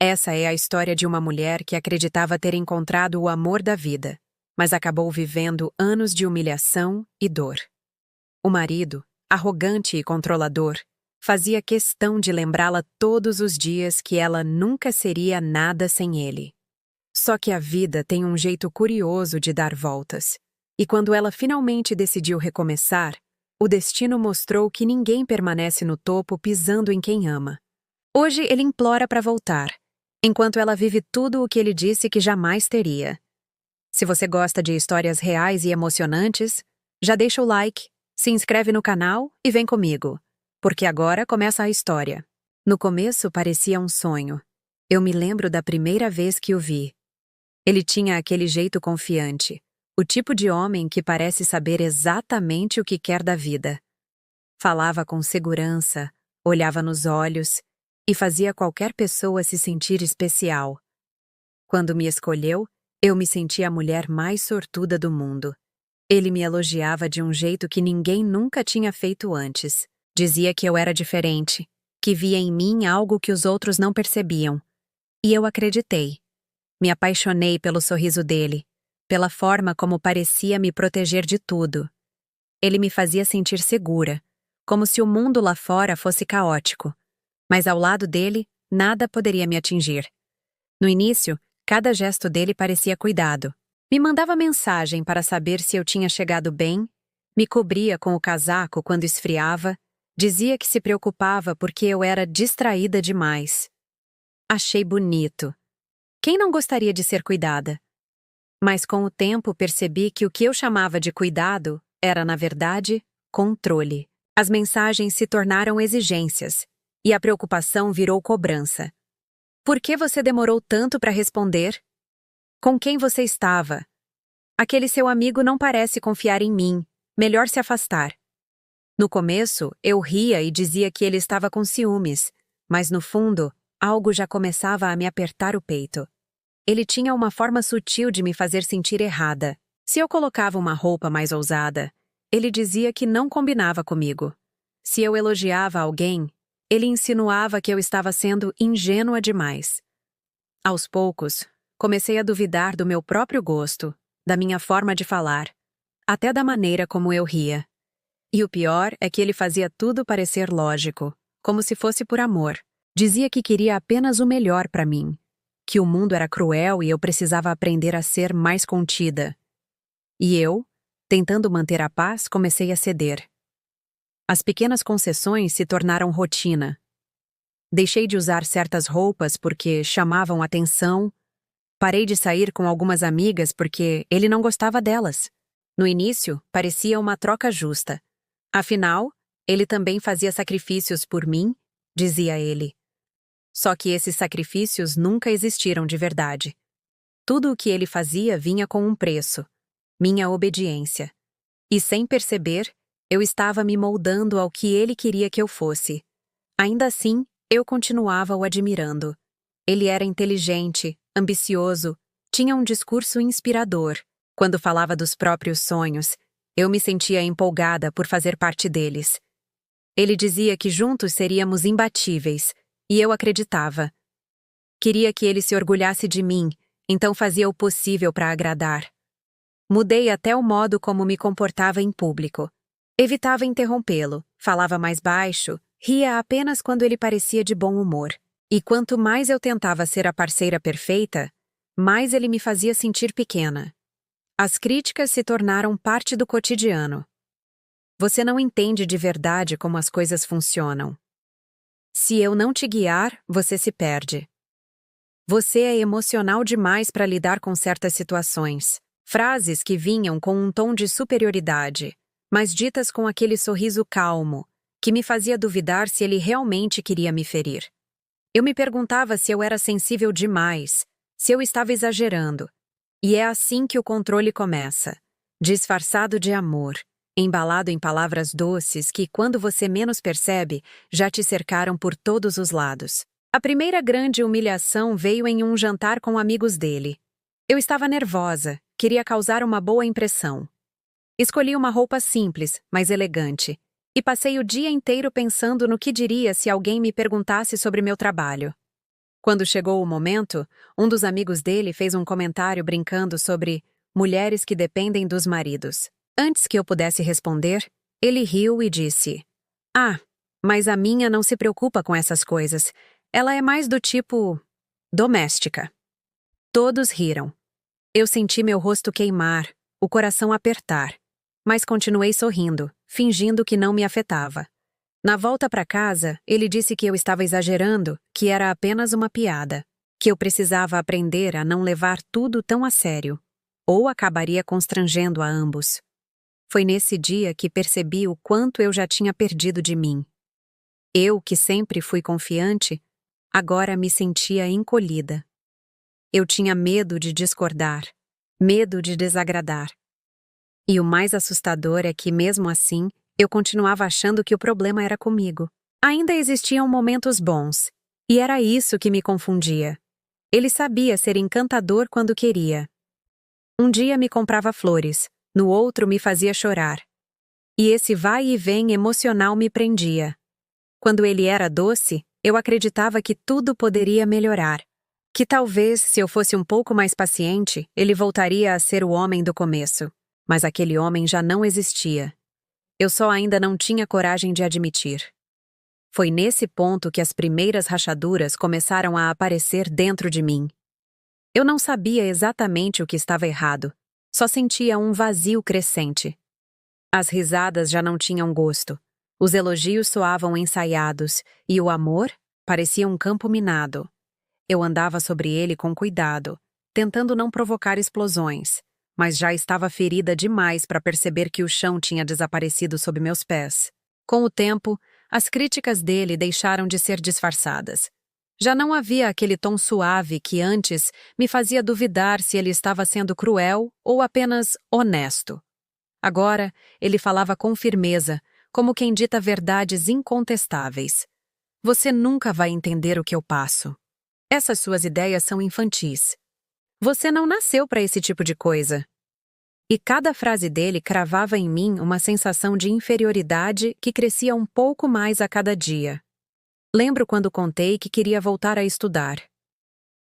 Essa é a história de uma mulher que acreditava ter encontrado o amor da vida, mas acabou vivendo anos de humilhação e dor. O marido, arrogante e controlador, fazia questão de lembrá-la todos os dias que ela nunca seria nada sem ele. Só que a vida tem um jeito curioso de dar voltas, e quando ela finalmente decidiu recomeçar, o destino mostrou que ninguém permanece no topo pisando em quem ama. Hoje ele implora para voltar, enquanto ela vive tudo o que ele disse que jamais teria. Se você gosta de histórias reais e emocionantes, já deixa o like, se inscreve no canal e vem comigo, porque agora começa a história. No começo parecia um sonho. Eu me lembro da primeira vez que o vi. Ele tinha aquele jeito confiante, o tipo de homem que parece saber exatamente o que quer da vida. Falava com segurança, olhava nos olhos e fazia qualquer pessoa se sentir especial. Quando me escolheu, eu me senti a mulher mais sortuda do mundo. Ele me elogiava de um jeito que ninguém nunca tinha feito antes. Dizia que eu era diferente, que via em mim algo que os outros não percebiam. E eu acreditei. Me apaixonei pelo sorriso dele, pela forma como parecia me proteger de tudo. Ele me fazia sentir segura, como se o mundo lá fora fosse caótico. Mas ao lado dele, nada poderia me atingir. No início, cada gesto dele parecia cuidado. Me mandava mensagem para saber se eu tinha chegado bem, me cobria com o casaco quando esfriava, dizia que se preocupava porque eu era distraída demais. Achei bonito. Quem não gostaria de ser cuidada? Mas com o tempo percebi que o que eu chamava de cuidado era, na verdade, controle. As mensagens se tornaram exigências, e a preocupação virou cobrança. Por que você demorou tanto para responder? Com quem você estava? Aquele seu amigo não parece confiar em mim, melhor se afastar. No começo, eu ria e dizia que ele estava com ciúmes, mas no fundo, algo já começava a me apertar o peito. Ele tinha uma forma sutil de me fazer sentir errada. Se eu colocava uma roupa mais ousada, ele dizia que não combinava comigo. Se eu elogiava alguém, ele insinuava que eu estava sendo ingênua demais. Aos poucos, comecei a duvidar do meu próprio gosto, da minha forma de falar, até da maneira como eu ria. E o pior é que ele fazia tudo parecer lógico, como se fosse por amor. Dizia que queria apenas o melhor para mim, que o mundo era cruel e eu precisava aprender a ser mais contida. E eu, tentando manter a paz, comecei a ceder. As pequenas concessões se tornaram rotina. Deixei de usar certas roupas porque chamavam atenção. Parei de sair com algumas amigas porque ele não gostava delas. No início, parecia uma troca justa. Afinal, ele também fazia sacrifícios por mim, dizia ele. Só que esses sacrifícios nunca existiram de verdade. Tudo o que ele fazia vinha com um preço, minha obediência. E sem perceber, eu estava me moldando ao que ele queria que eu fosse. Ainda assim, eu continuava o admirando. Ele era inteligente, ambicioso, tinha um discurso inspirador. Quando falava dos próprios sonhos, eu me sentia empolgada por fazer parte deles. Ele dizia que juntos seríamos imbatíveis, e eu acreditava. Queria que ele se orgulhasse de mim, então fazia o possível para agradar. Mudei até o modo como me comportava em público. Evitava interrompê-lo, falava mais baixo, ria apenas quando ele parecia de bom humor. E quanto mais eu tentava ser a parceira perfeita, mais ele me fazia sentir pequena. As críticas se tornaram parte do cotidiano. Você não entende de verdade como as coisas funcionam. Se eu não te guiar, você se perde. Você é emocional demais para lidar com certas situações. Frases que vinham com um tom de superioridade, mas ditas com aquele sorriso calmo, que me fazia duvidar se ele realmente queria me ferir. Eu me perguntava se eu era sensível demais, se eu estava exagerando. E é assim que o controle começa, disfarçado de amor, embalado em palavras doces que, quando você menos percebe, já te cercaram por todos os lados. A primeira grande humilhação veio em um jantar com amigos dele. Eu estava nervosa, queria causar uma boa impressão. Escolhi uma roupa simples, mas elegante, e passei o dia inteiro pensando no que diria se alguém me perguntasse sobre meu trabalho. Quando chegou o momento, um dos amigos dele fez um comentário brincando sobre mulheres que dependem dos maridos. Antes que eu pudesse responder, ele riu e disse: "Ah, mas a minha não se preocupa com essas coisas. Ela é mais do tipo doméstica." Todos riram. Eu senti meu rosto queimar, o coração apertar, mas continuei sorrindo, fingindo que não me afetava. Na volta para casa, ele disse que eu estava exagerando, que era apenas uma piada, que eu precisava aprender a não levar tudo tão a sério, ou acabaria constrangendo a ambos. Foi nesse dia que percebi o quanto eu já tinha perdido de mim. Eu, que sempre fui confiante, agora me sentia encolhida. Eu tinha medo de discordar, medo de desagradar. E o mais assustador é que, mesmo assim, eu continuava achando que o problema era comigo. Ainda existiam momentos bons, e era isso que me confundia. Ele sabia ser encantador quando queria. Um dia me comprava flores, no outro me fazia chorar. E esse vai e vem emocional me prendia. Quando ele era doce, eu acreditava que tudo poderia melhorar. Que talvez, se eu fosse um pouco mais paciente, ele voltaria a ser o homem do começo. Mas aquele homem já não existia. Eu só ainda não tinha coragem de admitir. Foi nesse ponto que as primeiras rachaduras começaram a aparecer dentro de mim. Eu não sabia exatamente o que estava errado, só sentia um vazio crescente. As risadas já não tinham gosto, os elogios soavam ensaiados e o amor parecia um campo minado. Eu andava sobre ele com cuidado, tentando não provocar explosões, mas já estava ferida demais para perceber que o chão tinha desaparecido sob meus pés. Com o tempo, as críticas dele deixaram de ser disfarçadas. Já não havia aquele tom suave que antes me fazia duvidar se ele estava sendo cruel ou apenas honesto. Agora, ele falava com firmeza, como quem dita verdades incontestáveis. Você nunca vai entender o que eu passo. Essas suas ideias são infantis. Você não nasceu para esse tipo de coisa. E cada frase dele cravava em mim uma sensação de inferioridade que crescia um pouco mais a cada dia. Lembro quando contei que queria voltar a estudar.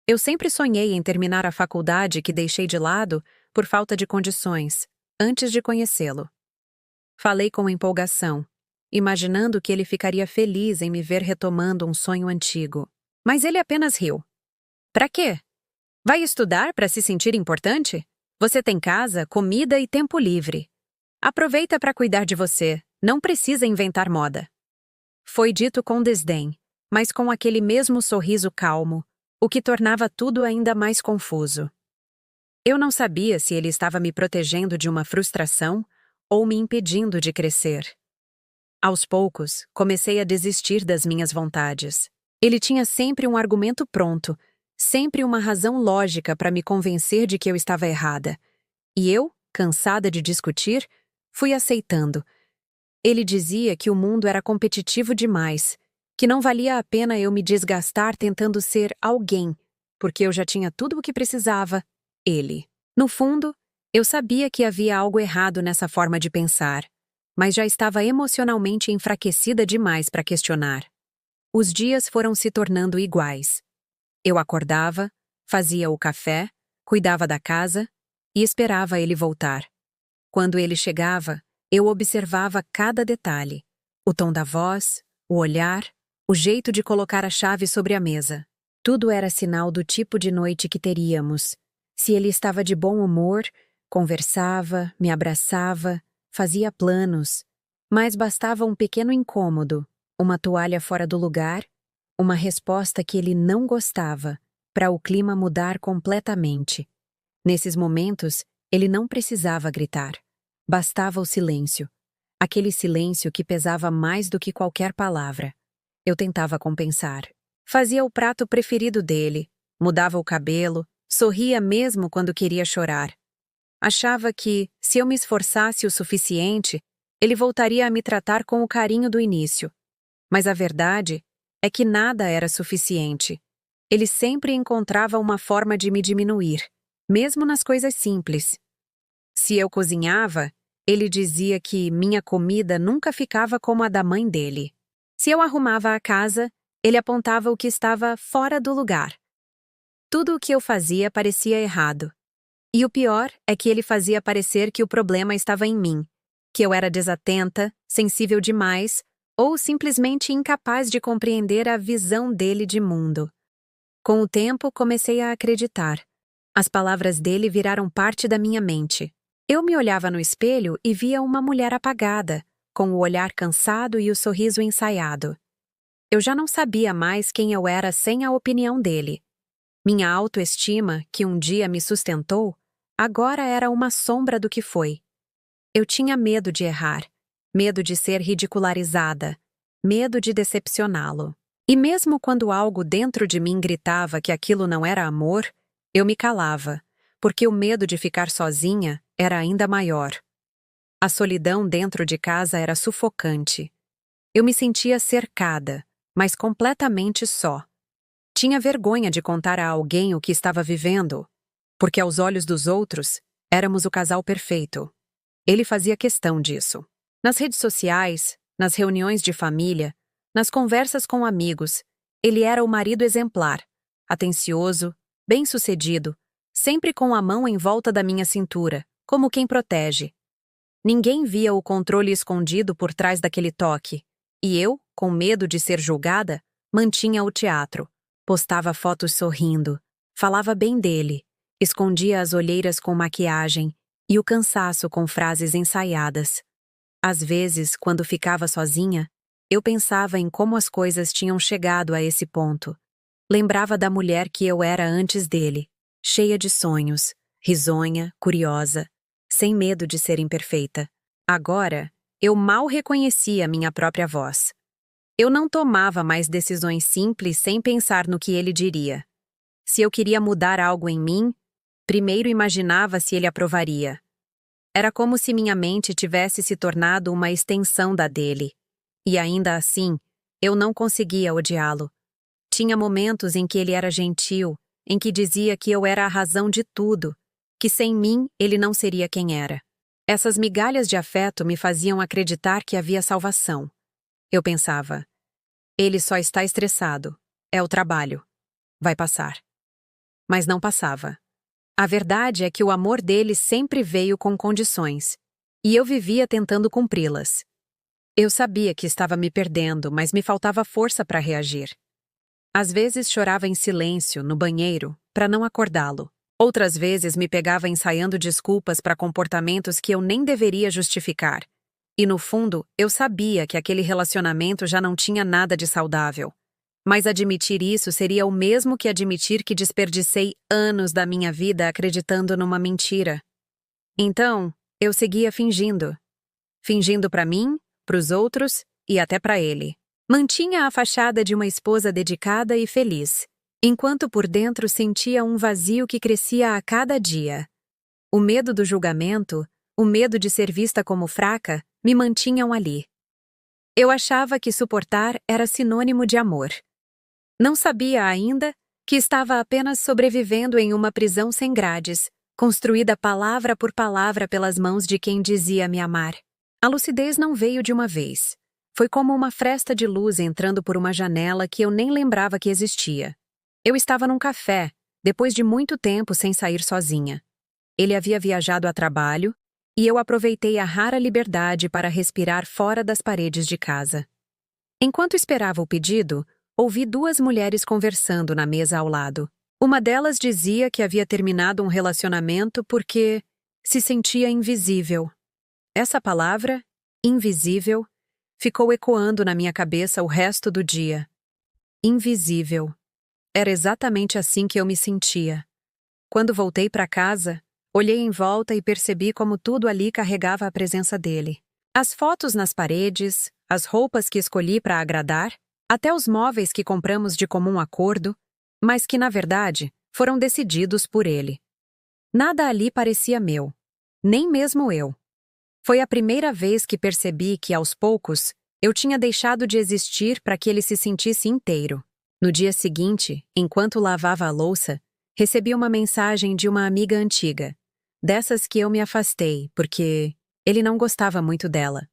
Eu sempre sonhei em terminar a faculdade que deixei de lado por falta de condições, antes de conhecê-lo. Falei com empolgação, imaginando que ele ficaria feliz em me ver retomando um sonho antigo. Mas ele apenas riu. Pra quê? Vai estudar para se sentir importante? Você tem casa, comida e tempo livre. Aproveita para cuidar de você, não precisa inventar moda. Foi dito com desdém, mas com aquele mesmo sorriso calmo, o que tornava tudo ainda mais confuso. Eu não sabia se ele estava me protegendo de uma frustração ou me impedindo de crescer. Aos poucos, comecei a desistir das minhas vontades. Ele tinha sempre um argumento pronto, sempre uma razão lógica para me convencer de que eu estava errada. E eu, cansada de discutir, fui aceitando. Ele dizia que o mundo era competitivo demais, que não valia a pena eu me desgastar tentando ser alguém, porque eu já tinha tudo o que precisava, ele. No fundo, eu sabia que havia algo errado nessa forma de pensar, mas já estava emocionalmente enfraquecida demais para questionar. Os dias foram se tornando iguais. Eu acordava, fazia o café, cuidava da casa e esperava ele voltar. Quando ele chegava, eu observava cada detalhe: o tom da voz, o olhar, o jeito de colocar a chave sobre a mesa. Tudo era sinal do tipo de noite que teríamos. Se ele estava de bom humor, conversava, me abraçava, fazia planos. Mas bastava um pequeno incômodo, uma toalha fora do lugar, uma resposta que ele não gostava, para o clima mudar completamente. Nesses momentos, ele não precisava gritar. Bastava o silêncio. Aquele silêncio que pesava mais do que qualquer palavra. Eu tentava compensar. Fazia o prato preferido dele, mudava o cabelo, sorria mesmo quando queria chorar. Achava que, se eu me esforçasse o suficiente, ele voltaria a me tratar com o carinho do início. Mas a verdade é que nada era suficiente. Ele sempre encontrava uma forma de me diminuir, mesmo nas coisas simples. Se eu cozinhava, ele dizia que minha comida nunca ficava como a da mãe dele. Se eu arrumava a casa, Ele apontava o que estava fora do lugar. Tudo o que eu fazia parecia errado. E o pior é que ele fazia parecer que o problema estava em mim, que eu era desatenta, sensível demais, ou simplesmente incapaz de compreender a visão dele de mundo. Com o tempo, comecei a acreditar. As palavras dele viraram parte da minha mente. Eu me olhava no espelho e via uma mulher apagada, com o olhar cansado e o sorriso ensaiado. Eu já não sabia mais quem eu era sem a opinião dele. Minha autoestima, que um dia me sustentou, agora era uma sombra do que foi. Eu tinha medo de errar, medo de ser ridicularizada, medo de decepcioná-lo. E mesmo quando algo dentro de mim gritava que aquilo não era amor, eu me calava, porque o medo de ficar sozinha era ainda maior. A solidão dentro de casa era sufocante. Eu me sentia cercada, mas completamente só. Tinha vergonha de contar a alguém o que estava vivendo, porque aos olhos dos outros, éramos o casal perfeito. Ele fazia questão disso. Nas redes sociais, nas reuniões de família, nas conversas com amigos, ele era o marido exemplar, atencioso, bem-sucedido, sempre com a mão em volta da minha cintura, como quem protege. Ninguém via o controle escondido por trás daquele toque, e eu, com medo de ser julgada, mantinha o teatro, postava fotos sorrindo, falava bem dele, escondia as olheiras com maquiagem e o cansaço com frases ensaiadas. Às vezes, quando ficava sozinha, eu pensava em como as coisas tinham chegado a esse ponto. Lembrava da mulher que eu era antes dele, cheia de sonhos, risonha, curiosa, sem medo de ser imperfeita. Agora, eu mal reconhecia minha própria voz. Eu não tomava mais decisões simples sem pensar no que ele diria. Se eu queria mudar algo em mim, primeiro imaginava se ele aprovaria. Era como se minha mente tivesse se tornado uma extensão da dele. E ainda assim, eu não conseguia odiá-lo. Tinha momentos em que ele era gentil, em que dizia que eu era a razão de tudo, que sem mim ele não seria quem era. Essas migalhas de afeto me faziam acreditar que havia salvação. Eu pensava, ele só está estressado, é o trabalho, vai passar. Mas não passava. A verdade é que o amor dele sempre veio com condições, e eu vivia tentando cumpri-las. Eu sabia que estava me perdendo, mas me faltava força para reagir. Às vezes chorava em silêncio, no banheiro, para não acordá-lo. Outras vezes me pegava ensaiando desculpas para comportamentos que eu nem deveria justificar. E no fundo, eu sabia que aquele relacionamento já não tinha nada de saudável. Mas admitir isso seria o mesmo que admitir que desperdicei anos da minha vida acreditando numa mentira. Então, eu seguia fingindo. Fingindo para mim, para os outros e até para ele. Mantinha a fachada de uma esposa dedicada e feliz, enquanto por dentro sentia um vazio que crescia a cada dia. O medo do julgamento, o medo de ser vista como fraca, me mantinham ali. Eu achava que suportar era sinônimo de amor. Não sabia ainda que estava apenas sobrevivendo em uma prisão sem grades, construída palavra por palavra pelas mãos de quem dizia me amar. A lucidez não veio de uma vez. Foi como uma fresta de luz entrando por uma janela que eu nem lembrava que existia. Eu estava num café, depois de muito tempo sem sair sozinha. Ele havia viajado a trabalho, e eu aproveitei a rara liberdade para respirar fora das paredes de casa. Enquanto esperava o pedido, ouvi duas mulheres conversando na mesa ao lado. Uma delas dizia que havia terminado um relacionamento porque se sentia invisível. Essa palavra, invisível, ficou ecoando na minha cabeça o resto do dia. Invisível. Era exatamente assim que eu me sentia. Quando voltei para casa, olhei em volta e percebi como tudo ali carregava a presença dele. As fotos nas paredes, as roupas que escolhi para agradar, até os móveis que compramos de comum acordo, mas que, na verdade, foram decididos por ele. Nada ali parecia meu, nem mesmo eu. Foi a primeira vez que percebi que, aos poucos, eu tinha deixado de existir para que ele se sentisse inteiro. No dia seguinte, enquanto lavava a louça, recebi uma mensagem de uma amiga antiga, dessas que eu me afastei, porque ele não gostava muito dela.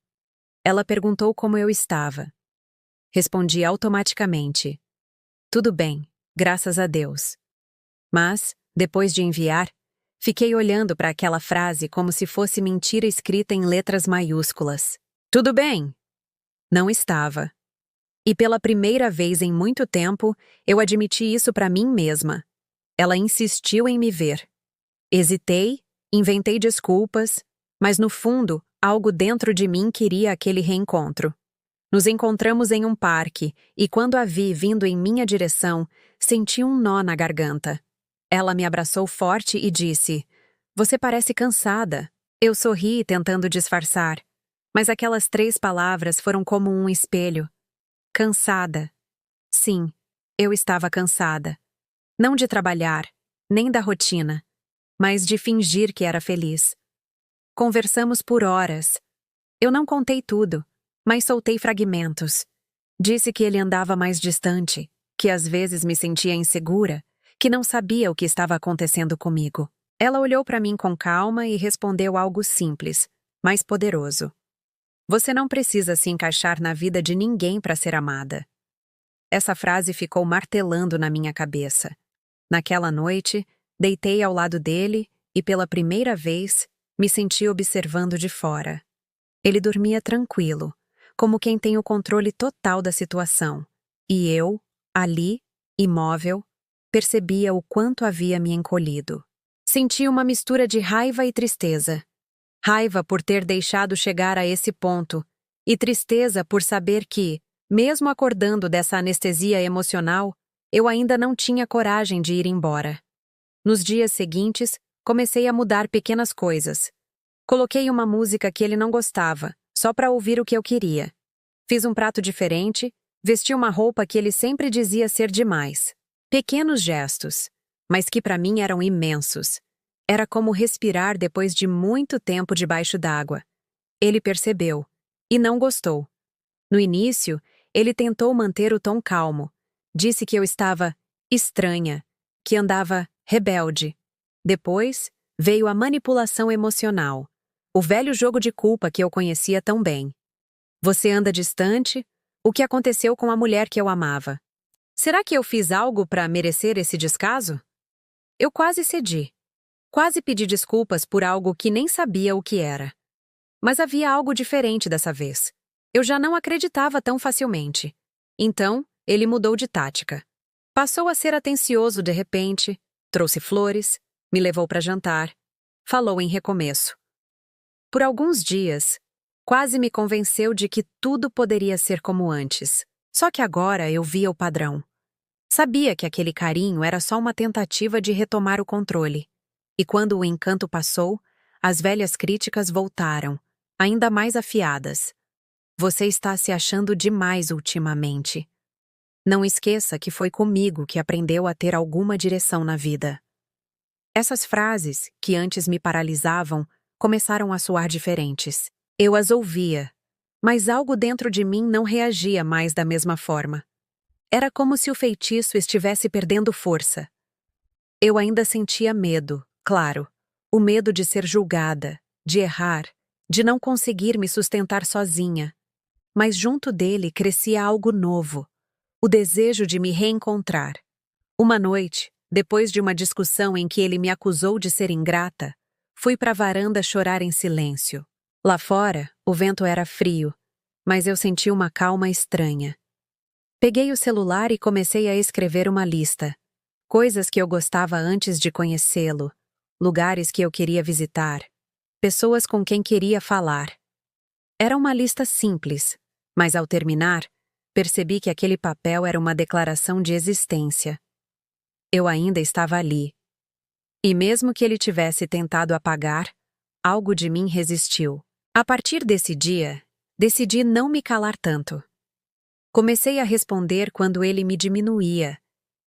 Ela perguntou como eu estava. Respondi automaticamente, Tudo bem, graças a Deus. Mas, depois de enviar, fiquei olhando para aquela frase como se fosse mentira escrita em letras maiúsculas. Tudo bem? Não estava. E pela primeira vez em muito tempo, eu admiti isso para mim mesma. Ela insistiu em me ver. Hesitei, inventei desculpas, mas no fundo, algo dentro de mim queria aquele reencontro. Nos encontramos em um parque e quando a vi vindo em minha direção, senti um nó na garganta. Ela me abraçou forte e disse: "Você parece cansada." Eu sorri tentando disfarçar, mas aquelas 3 palavras foram como um espelho. Cansada. Sim, eu estava cansada. Não de trabalhar, nem da rotina, mas de fingir que era feliz. Conversamos por horas. Eu não contei tudo, mas soltei fragmentos. Disse que ele andava mais distante, que às vezes me sentia insegura, que não sabia o que estava acontecendo comigo. Ela olhou para mim com calma e respondeu algo simples, mas poderoso. Você não precisa se encaixar na vida de ninguém para ser amada. Essa frase ficou martelando na minha cabeça. Naquela noite, deitei ao lado dele e, pela primeira vez, me senti observando de fora. Ele dormia tranquilo, como quem tem o controle total da situação. E eu, ali, imóvel, percebia o quanto havia me encolhido. Senti uma mistura de raiva e tristeza. Raiva por ter deixado chegar a esse ponto, e tristeza por saber que, mesmo acordando dessa anestesia emocional, eu ainda não tinha coragem de ir embora. Nos dias seguintes, comecei a mudar pequenas coisas. Coloquei uma música que ele não gostava, só para ouvir o que eu queria. Fiz um prato diferente, vesti uma roupa que ele sempre dizia ser demais. Pequenos gestos, mas que para mim eram imensos. Era como respirar depois de muito tempo debaixo d'água. Ele percebeu, e não gostou. No início, ele tentou manter o tom calmo. Disse que eu estava estranha, que andava rebelde. Depois, veio a manipulação emocional, o velho jogo de culpa que eu conhecia tão bem. Você anda distante? O que aconteceu com a mulher que eu amava? Será que eu fiz algo para merecer esse descaso? Eu quase cedi. Quase pedi desculpas por algo que nem sabia o que era. Mas havia algo diferente dessa vez. Eu já não acreditava tão facilmente. Então, ele mudou de tática. Passou a ser atencioso de repente, trouxe flores, me levou para jantar, falou em recomeço. Por alguns dias, quase me convenceu de que tudo poderia ser como antes. Só que agora eu via o padrão. Sabia que aquele carinho era só uma tentativa de retomar o controle. E quando o encanto passou, as velhas críticas voltaram, ainda mais afiadas. Você está se achando demais ultimamente. Não esqueça que foi comigo que aprendeu a ter alguma direção na vida. Essas frases, que antes me paralisavam, começaram a soar diferentes. Eu as ouvia, mas algo dentro de mim não reagia mais da mesma forma. Era como se o feitiço estivesse perdendo força. Eu ainda sentia medo, claro, o medo de ser julgada, de errar, de não conseguir me sustentar sozinha. Mas junto dele crescia algo novo, o desejo de me reencontrar. Uma noite, depois de uma discussão em que ele me acusou de ser ingrata, fui para a varanda chorar em silêncio. Lá fora, o vento era frio, mas eu senti uma calma estranha. Peguei o celular e comecei a escrever uma lista. Coisas que eu gostava antes de conhecê-lo, lugares que eu queria visitar, pessoas com quem queria falar. Era uma lista simples, mas ao terminar, percebi que aquele papel era uma declaração de existência. Eu ainda estava ali. E mesmo que ele tivesse tentado apagar, algo de mim resistiu. A partir desse dia, decidi não me calar tanto. Comecei a responder quando ele me diminuía,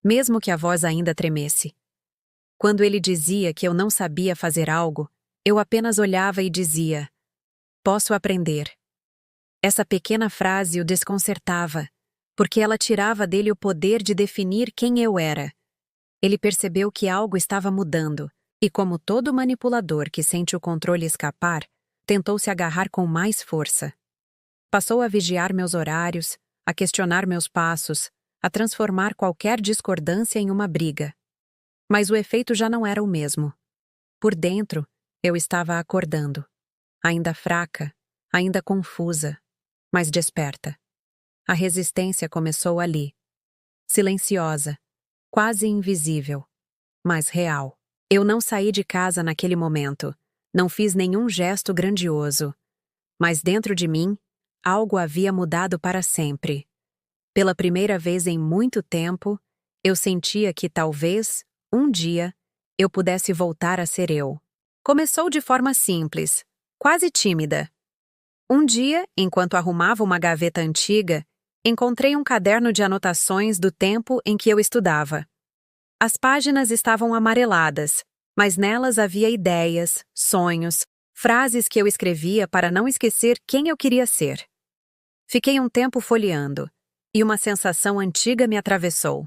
mesmo que a voz ainda tremesse. Quando ele dizia que eu não sabia fazer algo, eu apenas olhava e dizia: "Posso aprender." Essa pequena frase o desconcertava, porque ela tirava dele o poder de definir quem eu era. Ele percebeu que algo estava mudando, e como todo manipulador que sente o controle escapar, tentou se agarrar com mais força. Passou a vigiar meus horários, a questionar meus passos, a transformar qualquer discordância em uma briga. Mas o efeito já não era o mesmo. Por dentro, eu estava acordando. Ainda fraca, ainda confusa, mas desperta. A resistência começou ali. Silenciosa, quase invisível, mas real. Eu não saí de casa naquele momento. Não fiz nenhum gesto grandioso. Mas dentro de mim, algo havia mudado para sempre. Pela primeira vez em muito tempo, eu sentia que talvez, um dia, eu pudesse voltar a ser eu. Começou de forma simples, quase tímida. Um dia, enquanto arrumava uma gaveta antiga, encontrei um caderno de anotações do tempo em que eu estudava. As páginas estavam amareladas, mas nelas havia ideias, sonhos, frases que eu escrevia para não esquecer quem eu queria ser. Fiquei um tempo folheando, e uma sensação antiga me atravessou.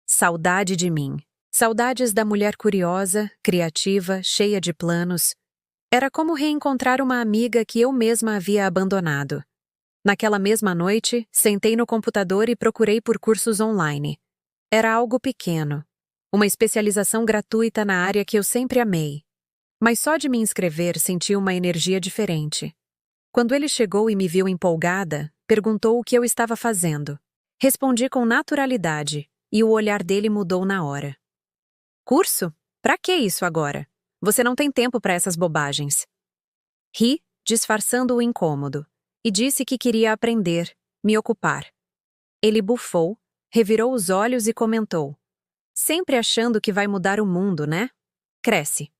Saudade de mim. Saudades da mulher curiosa, criativa, cheia de planos. Era como reencontrar uma amiga que eu mesma havia abandonado. Naquela mesma noite, sentei no computador e procurei por cursos online. Era algo pequeno, uma especialização gratuita na área que eu sempre amei. Mas só de me inscrever senti uma energia diferente. Quando ele chegou e me viu empolgada, perguntou o que eu estava fazendo. Respondi com naturalidade, e o olhar dele mudou na hora. Curso? Pra que isso agora? Você não tem tempo para essas bobagens. Ri, disfarçando o incômodo, e disse que queria aprender, me ocupar. Ele bufou, revirou os olhos e comentou. Sempre achando que vai mudar o mundo, né? Cresce.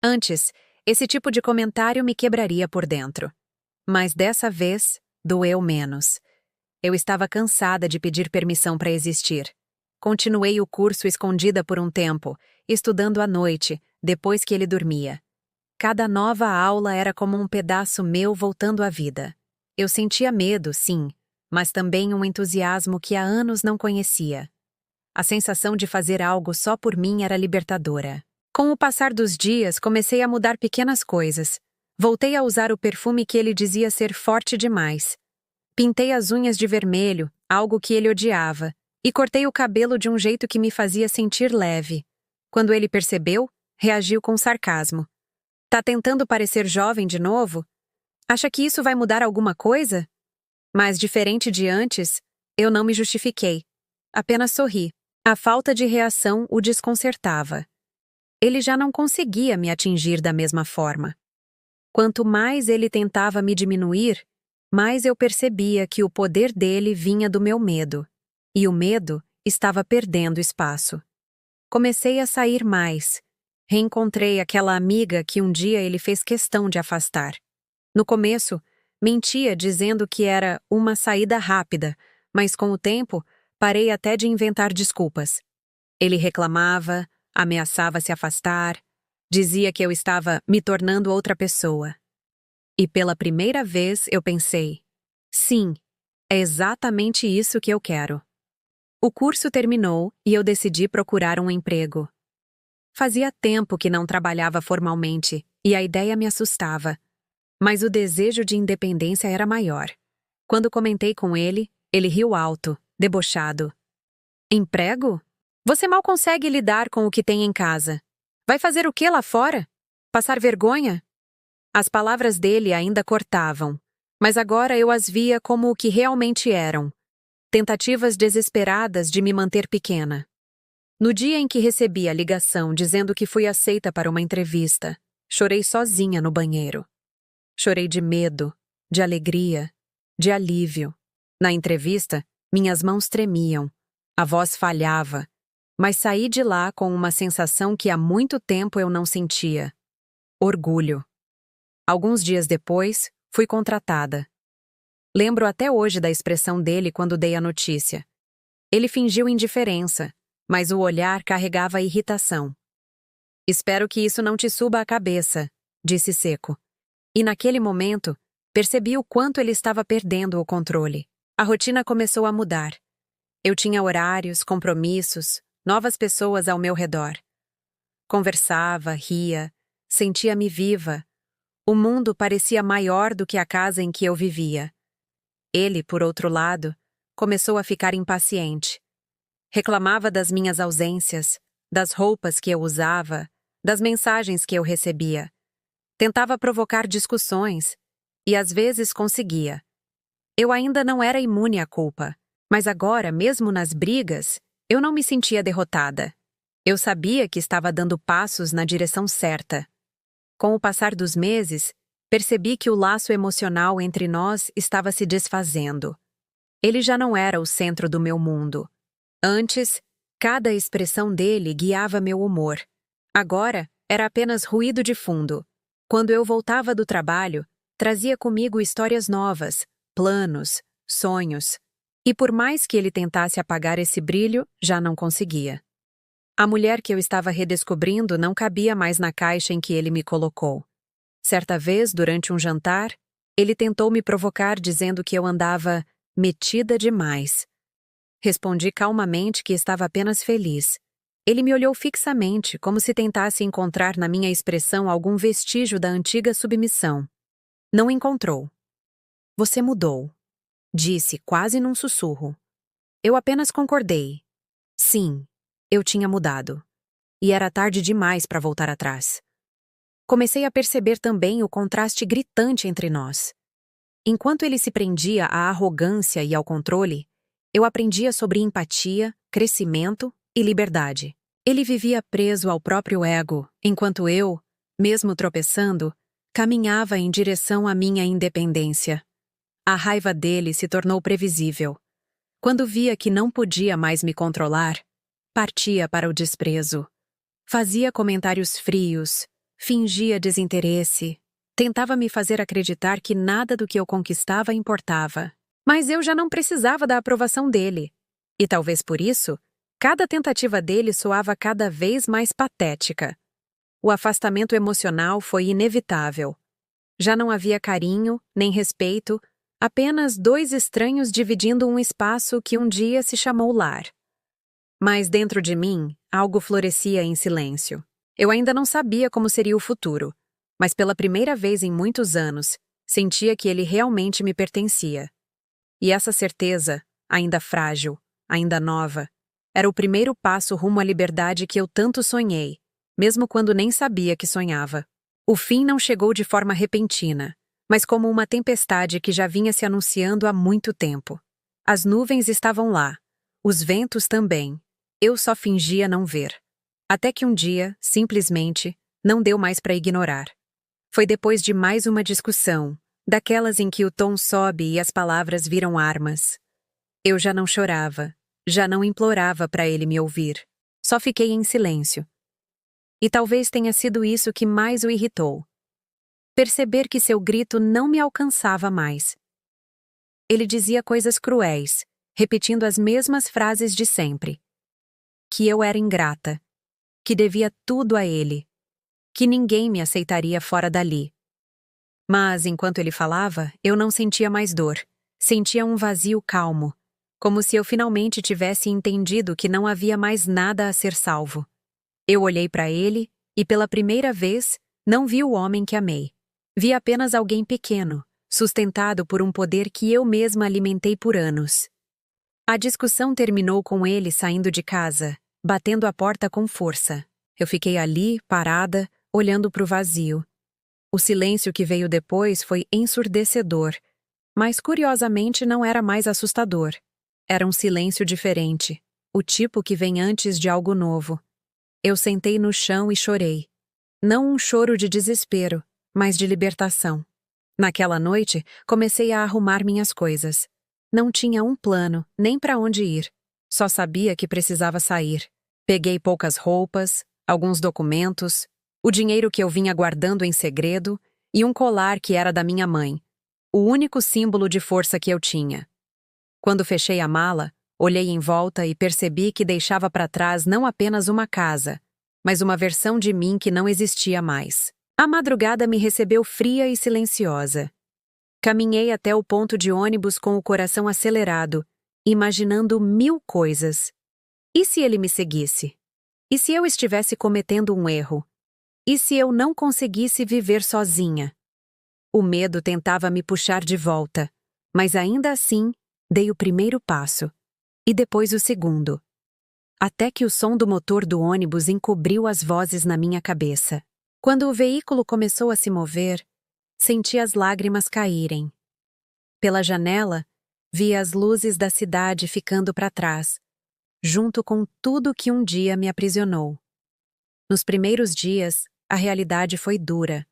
Antes, esse tipo de comentário me quebraria por dentro. Mas dessa vez, doeu menos. Eu estava cansada de pedir permissão para existir. Continuei o curso escondida por um tempo, estudando à noite, depois que ele dormia. Cada nova aula era como um pedaço meu voltando à vida. Eu sentia medo, sim, mas também um entusiasmo que há anos não conhecia. A sensação de fazer algo só por mim era libertadora. Com o passar dos dias, comecei a mudar pequenas coisas. Voltei a usar o perfume que ele dizia ser forte demais. Pintei as unhas de vermelho, algo que ele odiava, e cortei o cabelo de um jeito que me fazia sentir leve. Quando ele percebeu, reagiu com sarcasmo. Tá tentando parecer jovem de novo? Acha que isso vai mudar alguma coisa? Mas, diferente de antes, eu não me justifiquei. Apenas sorri. A falta de reação o desconcertava. Ele já não conseguia me atingir da mesma forma. Quanto mais ele tentava me diminuir, mais eu percebia que o poder dele vinha do meu medo. E o medo estava perdendo espaço. Comecei a sair mais. Reencontrei aquela amiga que um dia ele fez questão de afastar. No começo, mentia dizendo que era uma saída rápida, mas com o tempo, parei até de inventar desculpas. Ele reclamava, ameaçava se afastar, dizia que eu estava me tornando outra pessoa. E pela primeira vez eu pensei, sim, é exatamente isso que eu quero. O curso terminou e eu decidi procurar um emprego. Fazia tempo que não trabalhava formalmente e a ideia me assustava. Mas o desejo de independência era maior. Quando comentei com ele, ele riu alto, debochado. Emprego? Você mal consegue lidar com o que tem em casa. Vai fazer o que lá fora? Passar vergonha? As palavras dele ainda cortavam, mas agora eu as via como o que realmente eram. Tentativas desesperadas de me manter pequena. No dia em que recebi a ligação dizendo que fui aceita para uma entrevista, chorei sozinha no banheiro. Chorei de medo, de alegria, de alívio. Na entrevista, minhas mãos tremiam, a voz falhava, mas saí de lá com uma sensação que há muito tempo eu não sentia. Orgulho. Alguns dias depois, fui contratada. Lembro até hoje da expressão dele quando dei a notícia. Ele fingiu indiferença, mas o olhar carregava irritação. Espero que isso não te suba à cabeça, disse seco. E naquele momento, percebi o quanto ele estava perdendo o controle. A rotina começou a mudar. Eu tinha horários, compromissos, novas pessoas ao meu redor. Conversava, ria, sentia-me viva. O mundo parecia maior do que a casa em que eu vivia. Ele, por outro lado, começou a ficar impaciente. Reclamava das minhas ausências, das roupas que eu usava, das mensagens que eu recebia. Tentava provocar discussões, e às vezes conseguia. Eu ainda não era imune à culpa, mas agora, mesmo nas brigas, eu não me sentia derrotada. Eu sabia que estava dando passos na direção certa. Com o passar dos meses, percebi que o laço emocional entre nós estava se desfazendo. Ele já não era o centro do meu mundo. Antes, cada expressão dele guiava meu humor. Agora, era apenas ruído de fundo. Quando eu voltava do trabalho, trazia comigo histórias novas, planos, sonhos. E por mais que ele tentasse apagar esse brilho, já não conseguia. A mulher que eu estava redescobrindo não cabia mais na caixa em que ele me colocou. Certa vez, durante um jantar, ele tentou me provocar dizendo que eu andava metida demais. Respondi calmamente que estava apenas feliz. Ele me olhou fixamente, como se tentasse encontrar na minha expressão algum vestígio da antiga submissão. Não encontrou. Você mudou, disse quase num sussurro. Eu apenas concordei. Sim, eu tinha mudado. E era tarde demais para voltar atrás. Comecei a perceber também o contraste gritante entre nós. Enquanto ele se prendia à arrogância e ao controle, eu aprendia sobre empatia, crescimento e liberdade. Ele vivia preso ao próprio ego, enquanto eu, mesmo tropeçando, caminhava em direção à minha independência. A raiva dele se tornou previsível. Quando via que não podia mais me controlar, partia para o desprezo. Fazia comentários frios, fingia desinteresse, tentava me fazer acreditar que nada do que eu conquistava importava. Mas eu já não precisava da aprovação dele. E talvez por isso, cada tentativa dele soava cada vez mais patética. O afastamento emocional foi inevitável. Já não havia carinho, nem respeito, apenas dois estranhos dividindo um espaço que um dia se chamou lar. Mas dentro de mim, algo florescia em silêncio. Eu ainda não sabia como seria o futuro, mas pela primeira vez em muitos anos, sentia que ele realmente me pertencia. E essa certeza, ainda frágil, ainda nova, era o primeiro passo rumo à liberdade que eu tanto sonhei, mesmo quando nem sabia que sonhava. O fim não chegou de forma repentina, mas como uma tempestade que já vinha se anunciando há muito tempo. As nuvens estavam lá, os ventos também. Eu só fingia não ver. Até que um dia, simplesmente, não deu mais para ignorar. Foi depois de mais uma discussão, daquelas em que o tom sobe e as palavras viram armas. Eu já não chorava, já não implorava para ele me ouvir. Só fiquei em silêncio. E talvez tenha sido isso que mais o irritou. Perceber que seu grito não me alcançava mais. Ele dizia coisas cruéis, repetindo as mesmas frases de sempre. Que eu era ingrata, que devia tudo a ele, que ninguém me aceitaria fora dali. Mas, enquanto ele falava, eu não sentia mais dor. Sentia um vazio calmo, como se eu finalmente tivesse entendido que não havia mais nada a ser salvo. Eu olhei para ele e, pela primeira vez, não vi o homem que amei. Vi apenas alguém pequeno, sustentado por um poder que eu mesma alimentei por anos. A discussão terminou com ele saindo de casa, batendo a porta com força. Eu fiquei ali, parada, olhando para o vazio. O silêncio que veio depois foi ensurdecedor, mas curiosamente não era mais assustador. Era um silêncio diferente, o tipo que vem antes de algo novo. Eu sentei no chão e chorei. Não um choro de desespero, mas de libertação. Naquela noite, comecei a arrumar minhas coisas. Não tinha um plano, nem para onde ir. Só sabia que precisava sair. Peguei poucas roupas, alguns documentos, o dinheiro que eu vinha guardando em segredo e um colar que era da minha mãe, o único símbolo de força que eu tinha. Quando fechei a mala, olhei em volta e percebi que deixava para trás não apenas uma casa, mas uma versão de mim que não existia mais. A madrugada me recebeu fria e silenciosa. Caminhei até o ponto de ônibus com o coração acelerado, imaginando 1000 coisas. E se ele me seguisse? E se eu estivesse cometendo um erro? E se eu não conseguisse viver sozinha? O medo tentava me puxar de volta, mas ainda assim, dei o primeiro passo, e depois o segundo. até que o som do motor do ônibus encobriu as vozes na minha cabeça. Quando o veículo começou a se mover, senti as lágrimas caírem. Pela janela, vi as luzes da cidade ficando para trás, junto com tudo que um dia me aprisionou. Nos primeiros dias, a realidade foi dura.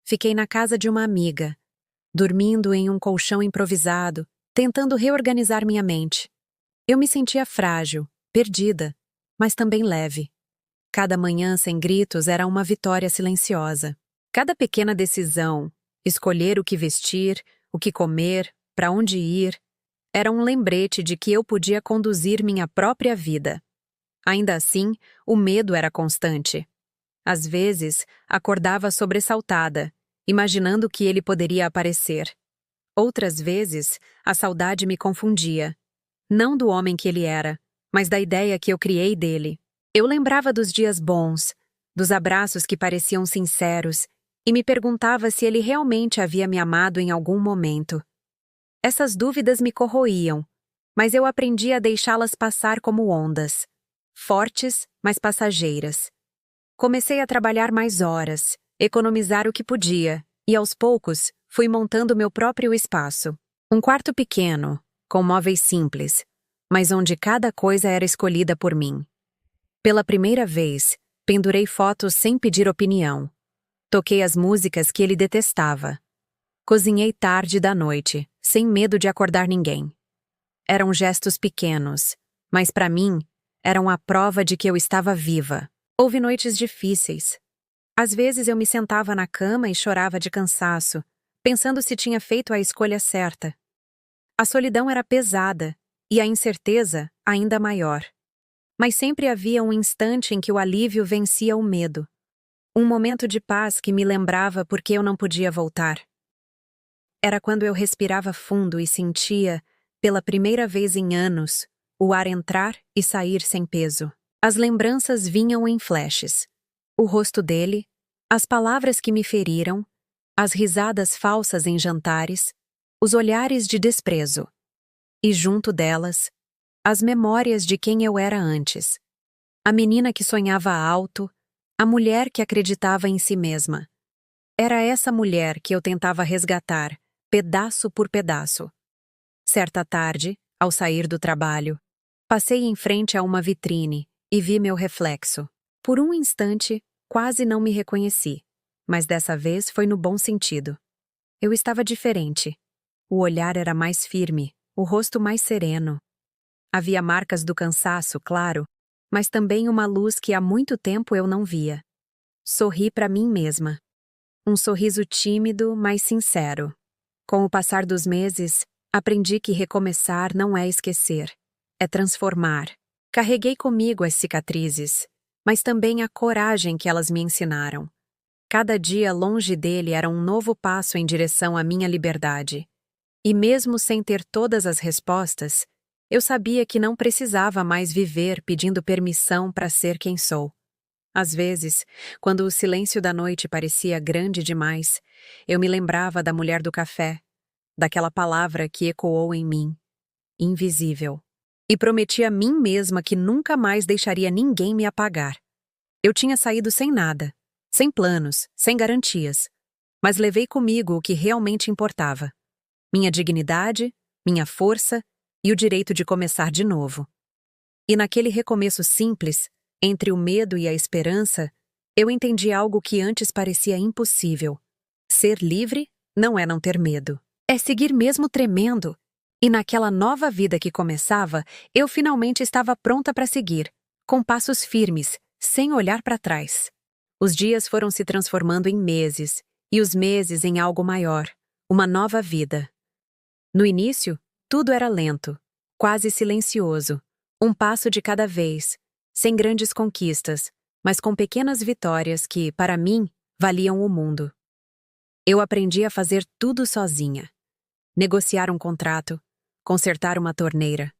Fiquei na casa de uma amiga, dormindo em um colchão improvisado, tentando reorganizar minha mente. Eu me sentia frágil, perdida, mas também leve. Cada manhã sem gritos era uma vitória silenciosa. Cada pequena decisão, escolher o que vestir, o que comer, para onde ir, era um lembrete de que eu podia conduzir minha própria vida. Ainda assim, o medo era constante. Às vezes, acordava sobressaltada, imaginando que ele poderia aparecer. Outras vezes, a saudade me confundia. Não do homem que ele era, mas da ideia que eu criei dele. Eu lembrava dos dias bons, dos abraços que pareciam sinceros, e me perguntava se ele realmente havia me amado em algum momento. Essas dúvidas me corroíam, mas eu aprendi a deixá-las passar como ondas, fortes, mas passageiras. Comecei a trabalhar mais horas, economizar o que podia, e aos poucos fui montando meu próprio espaço. Um quarto pequeno, com móveis simples, mas onde cada coisa era escolhida por mim. Pela primeira vez, pendurei fotos sem pedir opinião. Toquei as músicas que ele detestava. Cozinhei tarde da noite, sem medo de acordar ninguém. Eram gestos pequenos, mas para mim, eram a prova de que eu estava viva. Houve noites difíceis. Às vezes eu me sentava na cama e chorava de cansaço, pensando se tinha feito a escolha certa. A solidão era pesada, e a incerteza ainda maior. Mas sempre havia um instante em que o alívio vencia o medo. Um momento de paz que me lembrava por que eu não podia voltar. Era quando eu respirava fundo e sentia, pela primeira vez em anos, o ar entrar e sair sem peso. As lembranças vinham em flashes. O rosto dele, as palavras que me feriram, as risadas falsas em jantares, os olhares de desprezo. E junto delas, as memórias de quem eu era antes. A menina que sonhava alto, a mulher que acreditava em si mesma. Era essa mulher que eu tentava resgatar, pedaço por pedaço. Certa tarde, ao sair do trabalho, passei em frente a uma vitrine e vi meu reflexo. Por um instante, quase não me reconheci, mas dessa vez foi no bom sentido. Eu estava diferente. O olhar era mais firme, o rosto mais sereno. Havia marcas do cansaço, claro, mas também uma luz que há muito tempo eu não via. Sorri para mim mesma. Um sorriso tímido, mas sincero. Com o passar dos meses, aprendi que recomeçar não é esquecer, é transformar. Carreguei comigo as cicatrizes, mas também a coragem que elas me ensinaram. Cada dia longe dele era um novo passo em direção à minha liberdade. E mesmo sem ter todas as respostas, eu sabia que não precisava mais viver pedindo permissão para ser quem sou. Às vezes, quando o silêncio da noite parecia grande demais, eu me lembrava da mulher do café, daquela palavra que ecoou em mim, invisível, e prometi a mim mesma que nunca mais deixaria ninguém me apagar. Eu tinha saído sem nada, sem planos, sem garantias, mas levei comigo o que realmente importava: minha dignidade, minha força e o direito de começar de novo. E naquele recomeço simples, entre o medo e a esperança, eu entendi algo que antes parecia impossível. Ser livre não é não ter medo. É seguir mesmo tremendo. E naquela nova vida que começava, eu finalmente estava pronta para seguir, com passos firmes, sem olhar para trás. Os dias foram se transformando em meses, e os meses em algo maior, uma nova vida. No início, tudo era lento, quase silencioso, um passo de cada vez, sem grandes conquistas, mas com pequenas vitórias que, para mim, valiam o mundo. Eu aprendi a fazer tudo sozinha. Negociar um contrato, consertar uma torneira,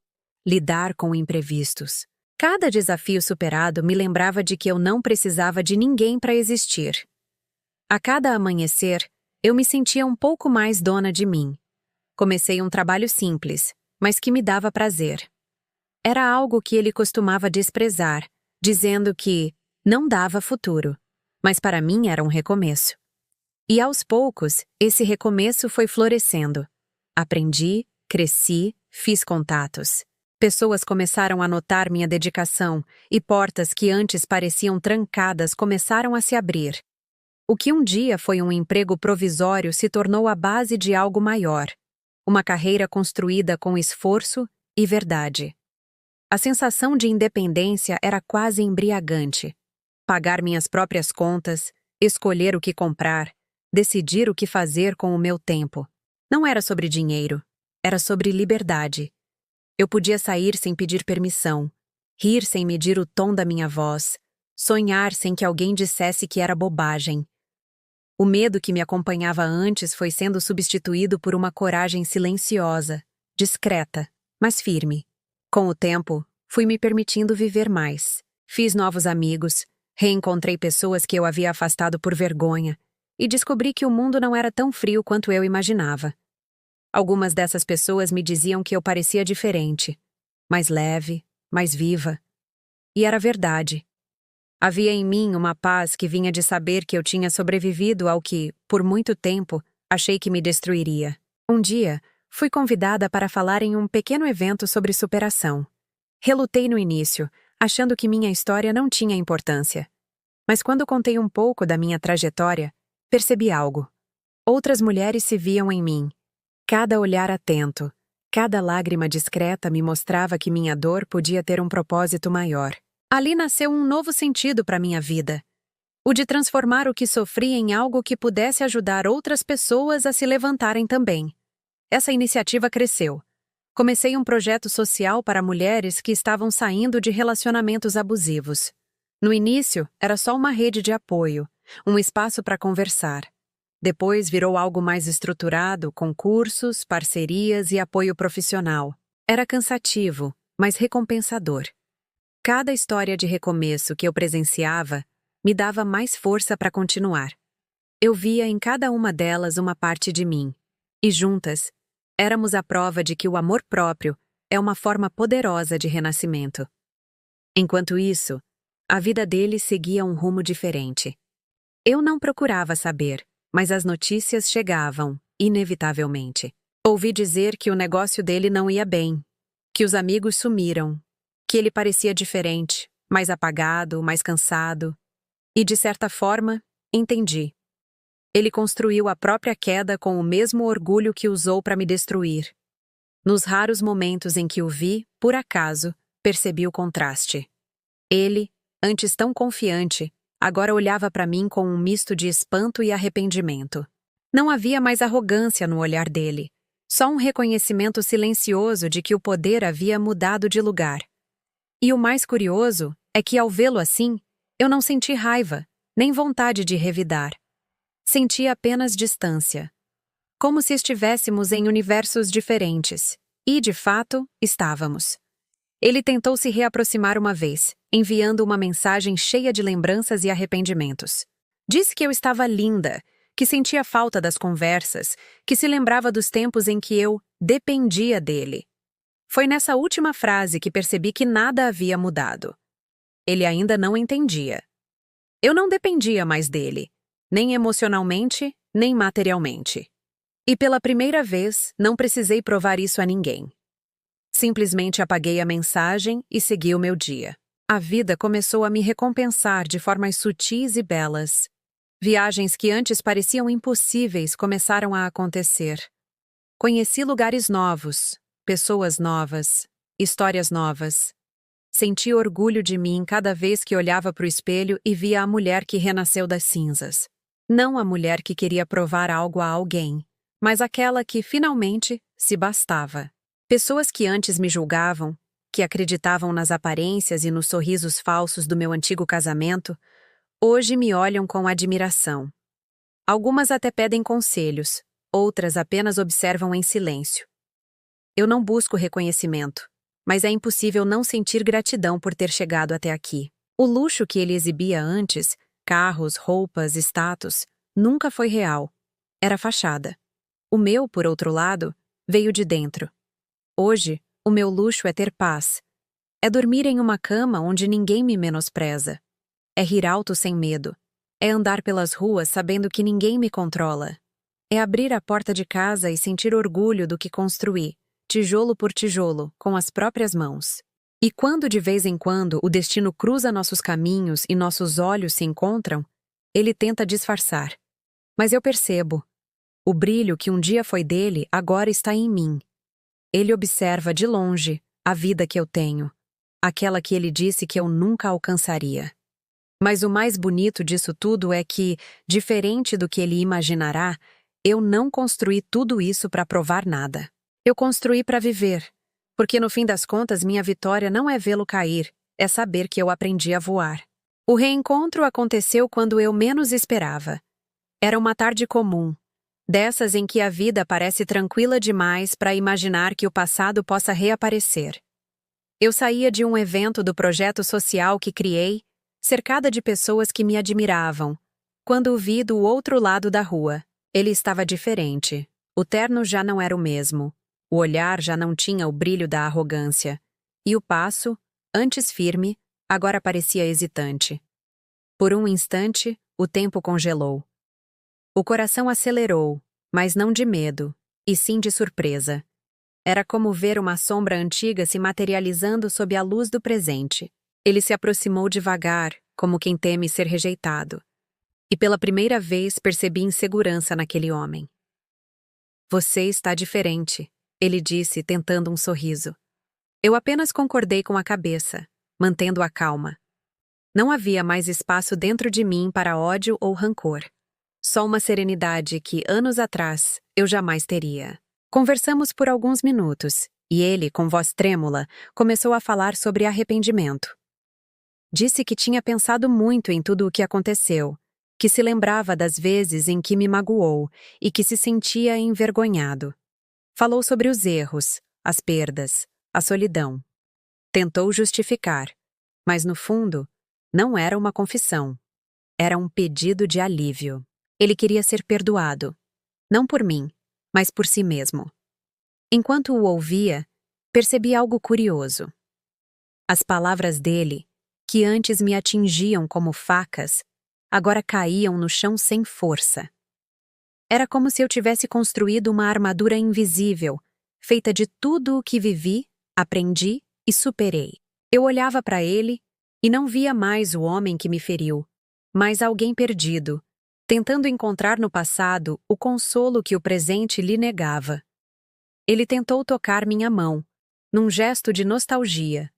lidar com imprevistos. Cada desafio superado me lembrava de que eu não precisava de ninguém para existir. A cada amanhecer, eu me sentia um pouco mais dona de mim. Comecei um trabalho simples, mas que me dava prazer. era algo que ele costumava desprezar, dizendo que não dava futuro, mas para mim era um recomeço. E aos poucos, esse recomeço foi florescendo. Aprendi, cresci, fiz contatos. Pessoas começaram a notar minha dedicação e portas que antes pareciam trancadas começaram a se abrir. O que um dia foi um emprego provisório se tornou a base de algo maior, uma carreira construída com esforço e verdade. A sensação de independência era quase embriagante. Pagar minhas próprias contas, escolher o que comprar, decidir o que fazer com o meu tempo. Não era sobre dinheiro, era sobre liberdade. Eu podia sair sem pedir permissão, rir sem medir o tom da minha voz, sonhar sem que alguém dissesse que era bobagem. O medo que me acompanhava antes foi sendo substituído por uma coragem silenciosa, discreta, mas firme. Com o tempo, fui me permitindo viver mais. Fiz novos amigos, reencontrei pessoas que eu havia afastado por vergonha e descobri que o mundo não era tão frio quanto eu imaginava. Algumas dessas pessoas me diziam que eu parecia diferente, mais leve, mais viva. E era verdade. Havia em mim uma paz que vinha de saber que eu tinha sobrevivido ao que, por muito tempo, achei que me destruiria. Um dia, fui convidada para falar em um pequeno evento sobre superação. Relutei no início, achando que minha história não tinha importância. Mas quando contei um pouco da minha trajetória, percebi algo. Outras mulheres se viam em mim. Cada olhar atento, cada lágrima discreta me mostrava que minha dor podia ter um propósito maior. Ali nasceu um novo sentido para minha vida. O de transformar o que sofri em algo que pudesse ajudar outras pessoas a se levantarem também. Essa iniciativa cresceu. Comecei um projeto social para mulheres que estavam saindo de relacionamentos abusivos. No início, era só uma rede de apoio, um espaço para conversar. Depois virou algo mais estruturado, com cursos, parcerias e apoio profissional. Era cansativo, mas recompensador. Cada história de recomeço que eu presenciava me dava mais força para continuar. Eu via em cada uma delas uma parte de mim. E juntas, éramos a prova de que o amor próprio é uma forma poderosa de renascimento. Enquanto isso, a vida dele seguia um rumo diferente. Eu não procurava saber, mas as notícias chegavam, inevitavelmente. Ouvi dizer que o negócio dele não ia bem, que os amigos sumiram, que ele parecia diferente, mais apagado, mais cansado. E, de certa forma, entendi. Ele construiu a própria queda com o mesmo orgulho que usou para me destruir. Nos raros momentos em que o vi, por acaso, percebi o contraste. Ele, antes tão confiante, agora olhava para mim com um misto de espanto e arrependimento. Não havia mais arrogância no olhar dele, só um reconhecimento silencioso de que o poder havia mudado de lugar. E o mais curioso é que, ao vê-lo assim, eu não senti raiva, nem vontade de revidar. Senti apenas distância. Como se estivéssemos em universos diferentes. E, de fato, estávamos. Ele tentou se reaproximar uma vez, enviando uma mensagem cheia de lembranças e arrependimentos. Disse que eu estava linda, que sentia falta das conversas, que se lembrava dos tempos em que eu dependia dele. Foi nessa última frase que percebi que nada havia mudado. Ele ainda não entendia. Eu não dependia mais dele, nem emocionalmente, nem materialmente. E pela primeira vez, não precisei provar isso a ninguém. Simplesmente apaguei a mensagem e segui o meu dia. A vida começou a me recompensar de formas sutis e belas. Viagens que antes pareciam impossíveis começaram a acontecer. Conheci lugares novos, pessoas novas, histórias novas. Senti orgulho de mim cada vez que olhava para o espelho e via a mulher que renasceu das cinzas. Não a mulher que queria provar algo a alguém, mas aquela que, finalmente, se bastava. Pessoas que antes me julgavam, que acreditavam nas aparências e nos sorrisos falsos do meu antigo casamento, hoje me olham com admiração. Algumas até pedem conselhos, outras apenas observam em silêncio. Eu não busco reconhecimento, mas é impossível não sentir gratidão por ter chegado até aqui. O luxo que ele exibia antes, carros, roupas, status, nunca foi real. Era fachada. O meu, por outro lado, veio de dentro. Hoje, o meu luxo é ter paz, É dormir em uma cama onde ninguém me menospreza. É rir alto sem medo. É andar pelas ruas sabendo que ninguém me controla. É abrir a porta de casa e sentir orgulho do que construí, tijolo por tijolo, com as próprias mãos. E quando de vez em quando o destino cruza nossos caminhos e nossos olhos se encontram, ele tenta disfarçar. Mas eu percebo. O brilho que um dia foi dele agora está em mim. Ele observa de longe a vida que eu tenho, aquela que ele disse que eu nunca alcançaria. Mas o mais bonito disso tudo é que, diferente do que ele imaginará, eu não construí tudo isso para provar nada. Eu construí para viver, porque no fim das contas minha vitória não é vê-lo cair, é saber que eu aprendi a voar. O reencontro aconteceu quando eu menos esperava. Era uma tarde comum, dessas em que a vida parece tranquila demais para imaginar que o passado possa reaparecer. Eu saía de um evento do projeto social que criei, cercada de pessoas que me admiravam, quando o vi do outro lado da rua. Ele estava diferente. O terno já não era o mesmo. O olhar já não tinha o brilho da arrogância. E o passo, antes firme, agora parecia hesitante. Por um instante, o tempo congelou. O coração acelerou, mas não de medo, e sim de surpresa. Era como ver uma sombra antiga se materializando sob a luz do presente. Ele se aproximou devagar, como quem teme ser rejeitado. E pela primeira vez percebi insegurança naquele homem. Você está diferente, ele disse, tentando um sorriso. Eu apenas concordei com a cabeça, mantendo a calma. Não havia mais espaço dentro de mim para ódio ou rancor. Só uma serenidade que, anos atrás, eu jamais teria. Conversamos por alguns minutos, e ele, com voz trêmula, começou a falar sobre arrependimento. Disse que tinha pensado muito em tudo o que aconteceu, que se lembrava das vezes em que me magoou e que se sentia envergonhado. Falou sobre os erros, as perdas, a solidão. Tentou justificar, mas no fundo, não era uma confissão. Era um pedido de alívio. Ele queria ser perdoado, não por mim, mas por si mesmo. Enquanto o ouvia, percebi algo curioso. As palavras dele, que antes me atingiam como facas, agora caíam no chão sem força. Era como se eu tivesse construído uma armadura invisível, feita de tudo o que vivi, aprendi e superei. Eu olhava para ele e não via mais o homem que me feriu, mas alguém perdido, tentando encontrar no passado o consolo que o presente lhe negava. Ele tentou tocar minha mão, num gesto de nostalgia.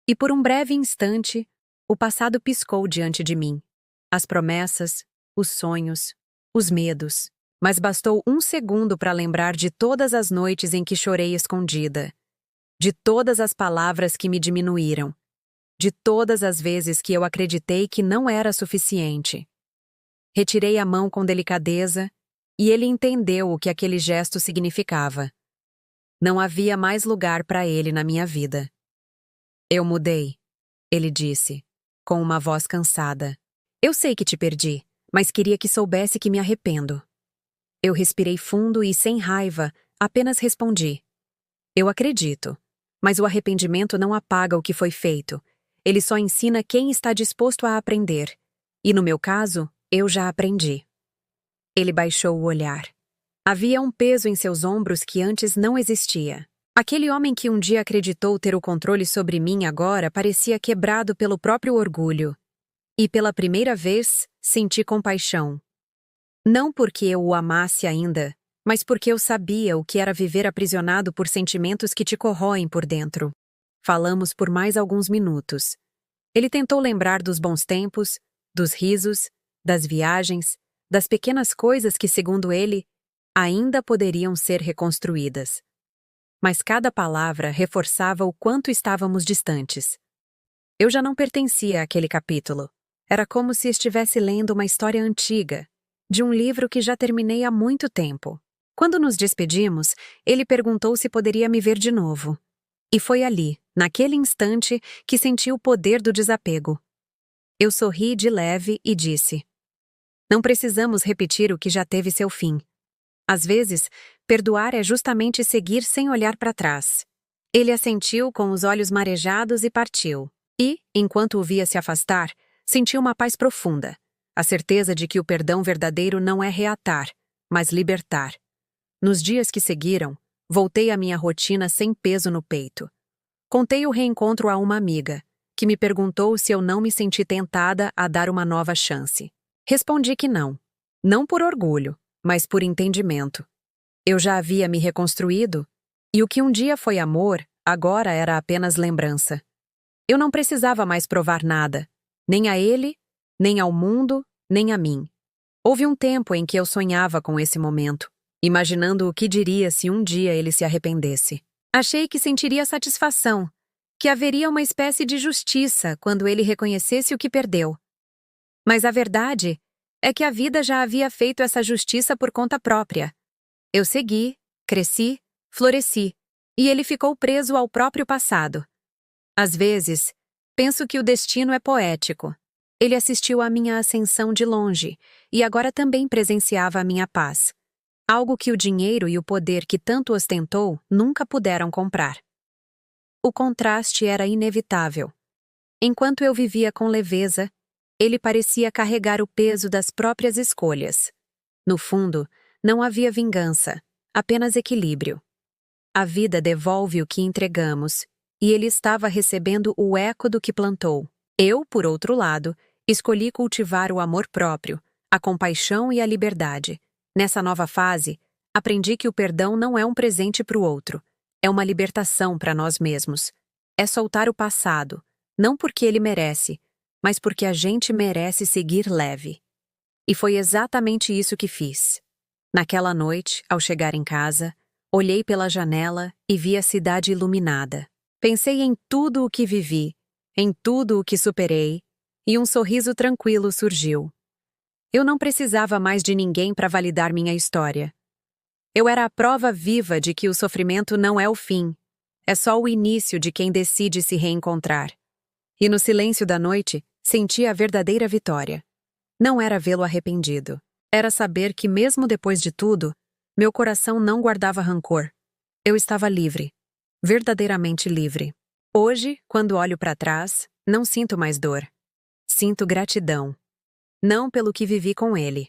E por um breve instante, o passado piscou diante de mim. As promessas, os sonhos, os medos. Mas bastou um segundo para lembrar de todas as noites em que chorei escondida. De todas as palavras que me diminuíram. De todas as vezes que eu acreditei que não era suficiente. Retirei a mão com delicadeza e ele entendeu o que aquele gesto significava. Não havia mais lugar para ele na minha vida. Eu mudei, ele disse, com uma voz cansada. Eu sei que te perdi, mas queria que soubesse que me arrependo. Eu respirei fundo e, sem raiva, apenas respondi. Eu acredito, mas o arrependimento não apaga o que foi feito. Ele só ensina quem está disposto a aprender. E no meu caso, eu já aprendi. Ele baixou o olhar. Havia um peso em seus ombros que antes não existia. Aquele homem que um dia acreditou ter o controle sobre mim agora parecia quebrado pelo próprio orgulho. E pela primeira vez, senti compaixão. Não porque eu o amasse ainda, mas porque eu sabia o que era viver aprisionado por sentimentos que te corroem por dentro. Falamos por mais alguns minutos. Ele tentou lembrar dos bons tempos, dos risos, das viagens, das pequenas coisas que, segundo ele, ainda poderiam ser reconstruídas. Mas cada palavra reforçava o quanto estávamos distantes. Eu já não pertencia àquele capítulo. Era como se estivesse lendo uma história antiga, de um livro que já terminei há muito tempo. Quando nos despedimos, ele perguntou se poderia me ver de novo. E foi ali, naquele instante, que senti o poder do desapego. Eu sorri de leve e disse: não precisamos repetir o que já teve seu fim. Às vezes, perdoar é justamente seguir sem olhar para trás. Ele assentiu com os olhos marejados e partiu. E, enquanto o via se afastar, senti uma paz profunda, a certeza de que o perdão verdadeiro não é reatar, mas libertar. Nos dias que seguiram, voltei à minha rotina sem peso no peito. Contei o reencontro a uma amiga, que me perguntou se eu não me senti tentada a dar uma nova chance. Respondi que não. Não por orgulho, mas por entendimento. Eu já havia me reconstruído, e o que um dia foi amor, agora era apenas lembrança. Eu não precisava mais provar nada, nem a ele, nem ao mundo, nem a mim. Houve um tempo em que eu sonhava com esse momento, imaginando o que diria se um dia ele se arrependesse. Achei que sentiria satisfação, que haveria uma espécie de justiça quando ele reconhecesse o que perdeu. Mas a verdade é que a vida já havia feito essa justiça por conta própria. Eu segui, cresci, floresci, e ele ficou preso ao próprio passado. Às vezes, penso que o destino é poético. Ele assistiu à minha ascensão de longe e agora também presenciava a minha paz. Algo que o dinheiro e o poder que tanto ostentou nunca puderam comprar. O contraste era inevitável. Enquanto eu vivia com leveza, ele parecia carregar o peso das próprias escolhas. No fundo, não havia vingança, apenas equilíbrio. A vida devolve o que entregamos, e ele estava recebendo o eco do que plantou. Eu, por outro lado, escolhi cultivar o amor próprio, a compaixão e a liberdade. Nessa nova fase, aprendi que o perdão não é um presente para o outro, é uma libertação para nós mesmos. É soltar o passado, não porque ele merece, mas porque a gente merece seguir leve. E foi exatamente isso que fiz. Naquela noite, ao chegar em casa, olhei pela janela e vi a cidade iluminada. Pensei em tudo o que vivi, em tudo o que superei, e um sorriso tranquilo surgiu. Eu não precisava mais de ninguém para validar minha história. Eu era a prova viva de que o sofrimento não é o fim, é só o início de quem decide se reencontrar. E no silêncio da noite, senti a verdadeira vitória. Não era vê-lo arrependido. Era saber que, mesmo depois de tudo, meu coração não guardava rancor. Eu estava livre, verdadeiramente livre. Hoje, quando olho para trás, não sinto mais dor. Sinto gratidão. Não pelo que vivi com ele,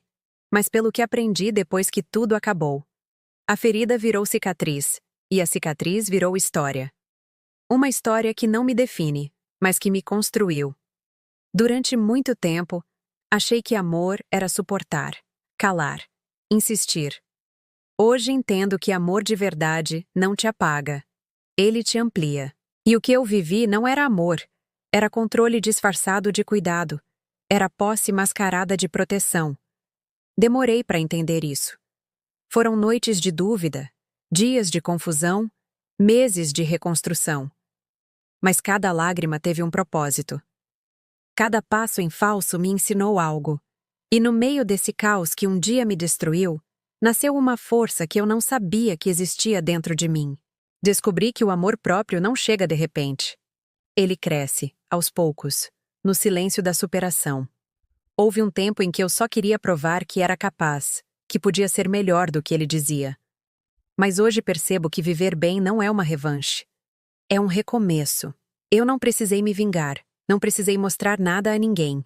mas pelo que aprendi depois que tudo acabou. A ferida virou cicatriz, e a cicatriz virou história. Uma história que não me define, mas que me construiu. Durante muito tempo, achei que amor era suportar, calar, insistir. Hoje entendo que amor de verdade não te apaga. Ele te amplia. E o que eu vivi não era amor, era controle disfarçado de cuidado, era posse mascarada de proteção. Demorei para entender isso. Foram noites de dúvida, dias de confusão, meses de reconstrução. Mas cada lágrima teve um propósito. Cada passo em falso me ensinou algo. E no meio desse caos que um dia me destruiu, nasceu uma força que eu não sabia que existia dentro de mim. Descobri que o amor próprio não chega de repente. Ele cresce, aos poucos, no silêncio da superação. Houve um tempo em que eu só queria provar que era capaz, que podia ser melhor do que ele dizia. Mas hoje percebo que viver bem não é uma revanche. É um recomeço. Eu não precisei me vingar, não precisei mostrar nada a ninguém.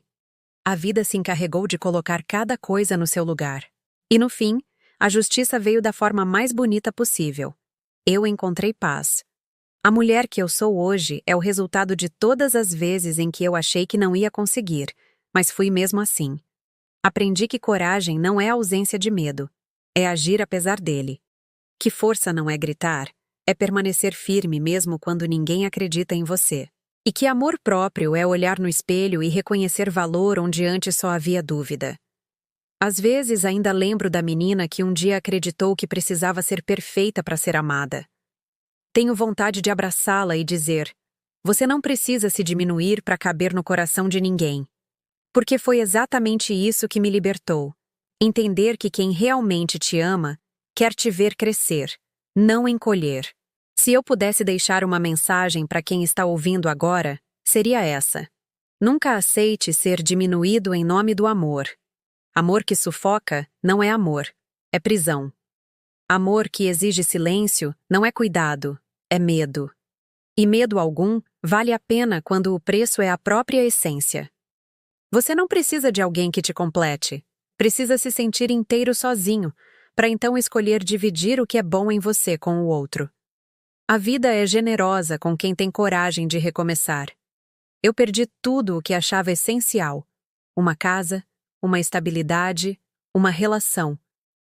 A vida se encarregou de colocar cada coisa no seu lugar. E no fim, a justiça veio da forma mais bonita possível. Eu encontrei paz. A mulher que eu sou hoje é o resultado de todas as vezes em que eu achei que não ia conseguir, mas fui mesmo assim. Aprendi que coragem não é ausência de medo, é agir apesar dele. Que força não é gritar, é permanecer firme mesmo quando ninguém acredita em você. E que amor próprio é olhar no espelho e reconhecer valor onde antes só havia dúvida. Às vezes ainda lembro da menina que um dia acreditou que precisava ser perfeita para ser amada. Tenho vontade de abraçá-la e dizer: você não precisa se diminuir para caber no coração de ninguém. Porque foi exatamente isso que me libertou. Entender que quem realmente te ama quer te ver crescer, não encolher. Se eu pudesse deixar uma mensagem para quem está ouvindo agora, seria essa: nunca aceite ser diminuído em nome do amor. Amor que sufoca não é amor, é prisão. Amor que exige silêncio não é cuidado, é medo. E medo algum vale a pena quando o preço é a própria essência. Você não precisa de alguém que te complete. Precisa se sentir inteiro sozinho, para então escolher dividir o que é bom em você com o outro. A vida é generosa com quem tem coragem de recomeçar. Eu perdi tudo o que achava essencial: uma casa, uma estabilidade, uma relação.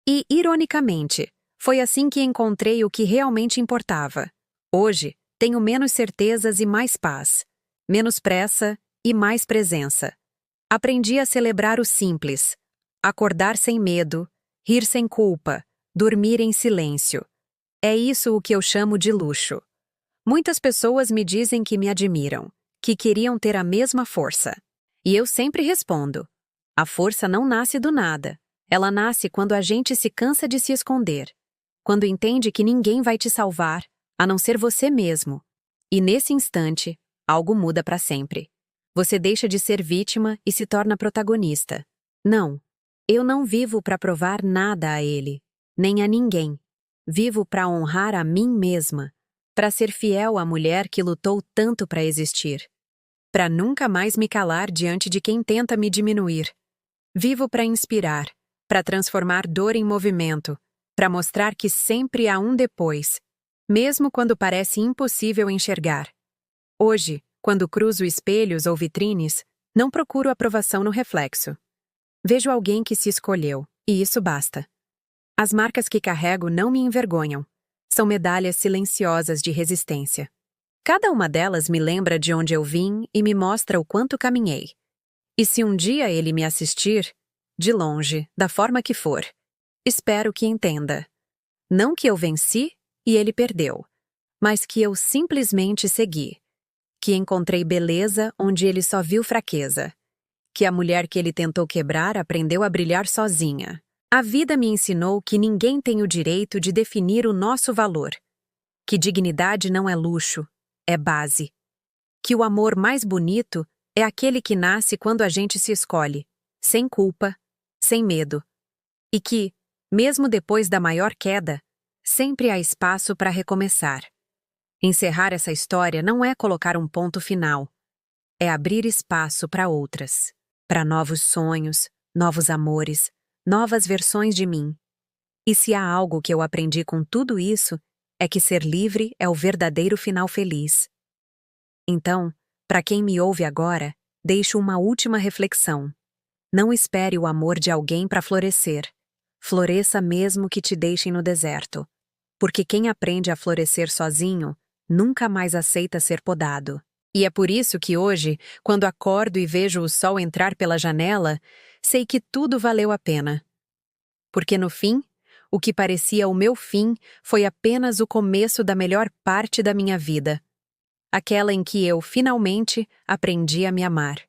E, ironicamente, foi assim que encontrei o que realmente importava. Hoje, tenho menos certezas e mais paz, menos pressa e mais presença. Aprendi a celebrar o simples, acordar sem medo, rir sem culpa, dormir em silêncio. É isso o que eu chamo de luxo. Muitas pessoas me dizem que me admiram, que queriam ter a mesma força. E eu sempre respondo: a força não nasce do nada. Ela nasce quando a gente se cansa de se esconder, quando entende que ninguém vai te salvar, a não ser você mesmo. E nesse instante, algo muda para sempre. Você deixa de ser vítima e se torna protagonista. Não, eu não vivo para provar nada a ele, nem a ninguém. Vivo para honrar a mim mesma, para ser fiel à mulher que lutou tanto para existir, para nunca mais me calar diante de quem tenta me diminuir. Vivo para inspirar, para transformar dor em movimento, para mostrar que sempre há um depois, mesmo quando parece impossível enxergar. Hoje, quando cruzo espelhos ou vitrines, não procuro aprovação no reflexo. Vejo alguém que se escolheu, e isso basta. As marcas que carrego não me envergonham. São medalhas silenciosas de resistência. Cada uma delas me lembra de onde eu vim e me mostra o quanto caminhei. E se um dia ele me assistir, de longe, da forma que for, espero que entenda. Não que eu venci e ele perdeu, mas que eu simplesmente segui. Que encontrei beleza onde ele só viu fraqueza. Que a mulher que ele tentou quebrar aprendeu a brilhar sozinha. A vida me ensinou que ninguém tem o direito de definir o nosso valor. Que dignidade não é luxo, é base. Que o amor mais bonito é aquele que nasce quando a gente se escolhe, sem culpa, sem medo. E que, mesmo depois da maior queda, sempre há espaço para recomeçar. Encerrar essa história não é colocar um ponto final. É abrir espaço para outras, para novos sonhos, novos amores, novas versões de mim. E se há algo que eu aprendi com tudo isso, é que ser livre é o verdadeiro final feliz. Então, para quem me ouve agora, deixo uma última reflexão. Não espere o amor de alguém para florescer. Floresça mesmo que te deixem no deserto. Porque quem aprende a florescer sozinho, nunca mais aceita ser podado. E é por isso que hoje, quando acordo e vejo o sol entrar pela janela, sei que tudo valeu a pena. Porque no fim, o que parecia o meu fim foi apenas o começo da melhor parte da minha vida. Aquela em que eu, finalmente, aprendi a me amar.